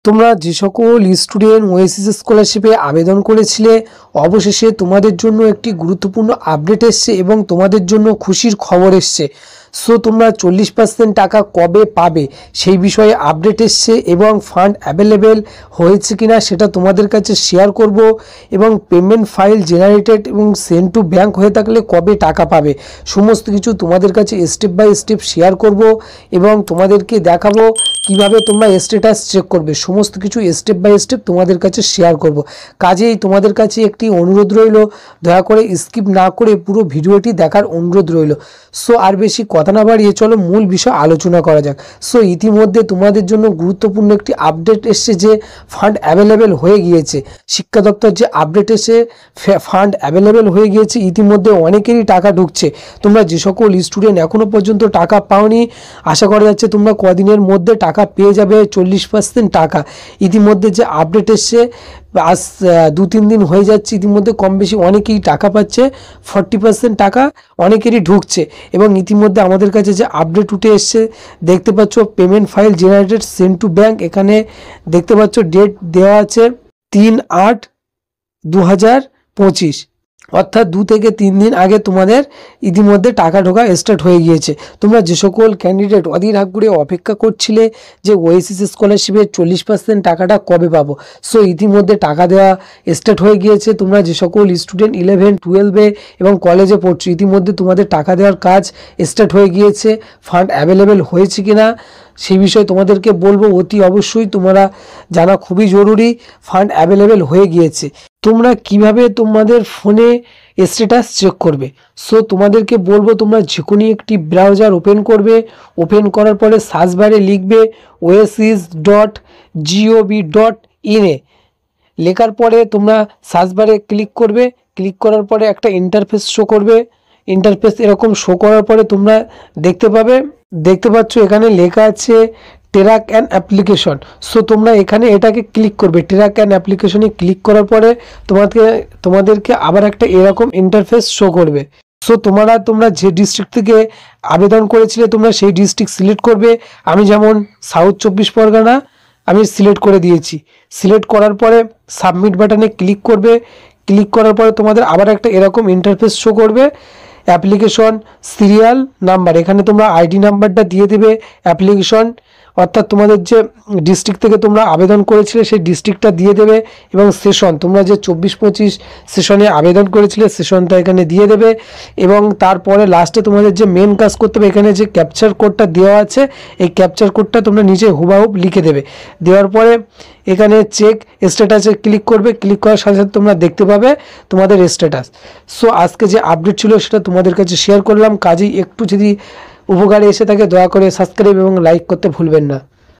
তোমরা যে সকল স্টুডেন্ট ওএসিস স্কলারশিপে আবেদন করেছিলে অবশেষে তোমাদের জন্য একটি গুরুত্বপূর্ণ আপডেট এসছে এবং তোমাদের জন্য খুশির খবর এসছে। সো তোমরা 40% টাকা কবে পাবে সেই বিষয়ে আপডেট এসছে এবং ফান্ড অ্যাভেলেবেল হয়েছে কিনা সেটা তোমাদের কাছে শেয়ার করব এবং পেমেন্ট ফাইল জেনারেটেড এবং সেন্ড টু ব্যাঙ্ক হয়ে থাকলে কবে টাকা পাবে সমস্ত কিছু তোমাদের কাছে স্টেপ বাই স্টেপ শেয়ার করব এবং তোমাদেরকে দেখাবো কিভাবে তোমরা স্ট্যাটাস চেক করবে। সমস্ত কিছু স্টেপ বাই স্টেপ তোমাদের কাছে শেয়ার করব। কাজেই তোমাদের কাছে একটি অনুরোধ রইল, দয়া করে স্কিপ না করে পুরো ভিডিওটি দেখার অনুরোধ রইল। সো আর বেশি কথা না বাড়িয়ে চলো মূল বিষয় আলোচনা করা যাক। সো ইতিমধ্যে তোমাদের জন্য গুরুত্বপূর্ণ একটি আপডেট এসছে যে ফান্ড অ্যাভেলেবেল হয়ে গিয়েছে। শিক্ষা দপ্তর যে আপডেট এসে ফান্ড অ্যাভেলেবেল হয়ে গিয়েছে, ইতিমধ্যে অনেকেরই টাকা ঢুকছে। তোমরা যে সকল স্টুডেন্ট এখনও পর্যন্ত টাকা পাওনি, আশা করা যাচ্ছে তোমরা কদিনের মধ্যে টাকা পেয়ে যাবে 40% টাকা। ইতিমধ্যে যে আপডেট এসছে আজ 2-3 দিন হয়ে যাচ্ছে, ইতিমধ্যে কম বেশি অনেকেই টাকা পাচ্ছে। 40% টাকা অনেকেরই ঢুকছে এবং ইতিমধ্যে আমাদের কাছে যে আপডেট উঠে এসছে দেখতে পাচ্ছ payment file generated send to bank, এখানে দেখতে পাচ্ছ ডেট দেওয়া আছে 3/8/2025, অর্থাৎ 2 থেকে 3 দিন আগে তোমাদের ইতিমধ্যে টাকা ঢোকা স্টার্ট হয়ে গিয়েছে। তোমরা যে সকল ক্যান্ডিডেট অধীর আগ্রহে অপেক্ষা করছিলে যে ওএসিস স্কলারশিপের 40% টাকাটা কবে পাবো, সো ইতিমধ্যে টাকা দেওয়া স্টার্ট হয়ে গিয়েছে। তোমরা যে সকল স্টুডেন্ট 11, 12 এবং কলেজে পড়ছো, ইতিমধ্যে তোমাদের টাকা দেওয়ার কাজ স্টার্ট হয়ে গিয়েছে। ফান্ড অ্যাভেলেবেল হয়েছে কিনা সেই বিষয়ে তোমাদেরকে বলবো, অতি অবশ্যই তোমরা জানা খুবই জরুরি। ফান্ড অ্যাভেলেবেল হয়ে গিয়েছে। তোমরা কিভাবে তোমাদের ফোনে স্ট্যাটাস চেক করবে, সো তোমাদেরকে বলবো তোমরা যে কোনো একটি ব্রাউজার ওপেন করবে। ওপেন করার পরে সার্চ বারে লিখবে oasis.gov.in লেখার পরে তোমরা সার্চ বারে ক্লিক করবে। ক্লিক করার পরে একটা ইন্টারফেস শো করবে। ইন্টারফেস এরকম শো করার পরে তোমরা দেখতে পাচ্ছ এখানে লেখা আছে ট্র্যাক অ্যান্ড অ্যাপ্লিকেশন। সো তোমরা এখানে এটাকে ক্লিক করবে। ট্র্যাক অ্যান্ড অ্যাপ্লিকেশনে ক্লিক করার পরে তোমাদেরকে আবার একটা এরকম ইন্টারফেস শো করবে। সো তোমরা যে ডিস্ট্রিক্ট থেকে আবেদন করেছিলে তোমরা সেই ডিস্ট্রিক্ট সিলেক্ট করবে। আমি যেমন সাউথ 24 পরগনা আমি সিলেক্ট করে দিয়েছি। সিলেক্ট করার পরে সাবমিট বাটনে ক্লিক করবে। ক্লিক করার পরে তোমাদের আবার একটা এরকম ইন্টারফেস শো করবে। অ্যাপ্লিকেশন সিরিয়াল নাম্বার, এখানে তোমরা আইডি নাম্বারটা দিয়ে দেবে। অ্যাপ্লিকেশন অর্থাৎ তোমাদের যে ডিস্ট্রিক্ট থেকে তোমরা আবেদন করেছিলে সেই ডিস্ট্রিক্টটা দিয়ে দেবে এবং সেশন তোমরা যে 24-25 সেশনে আবেদন করেছিলে সেশনটা এখানে দিয়ে দেবে এবং তারপরে লাস্টে তোমাদের যে মেন কাজ করতে হবে, এখানে যে ক্যাপচার কোডটা দেওয়া আছে এই ক্যাপচার কোডটা তোমরা নিজে হুবহুব লিখে দেবে। দেওয়ার পরে এখানে চেক স্ট্যাটাসে ক্লিক করবে। ক্লিক করার সাথে সাথে তোমরা দেখতে পাবে তোমাদের স্ট্যাটাস। সো আজকে যে আপডেট ছিল সেটা তোমাদের কাছে শেয়ার করলাম। কাজেই একটু যদি উপকারে এসে থাকে দয়া করে সাবস্ক্রাইব এবং লাইক করতে ভুলবেন না।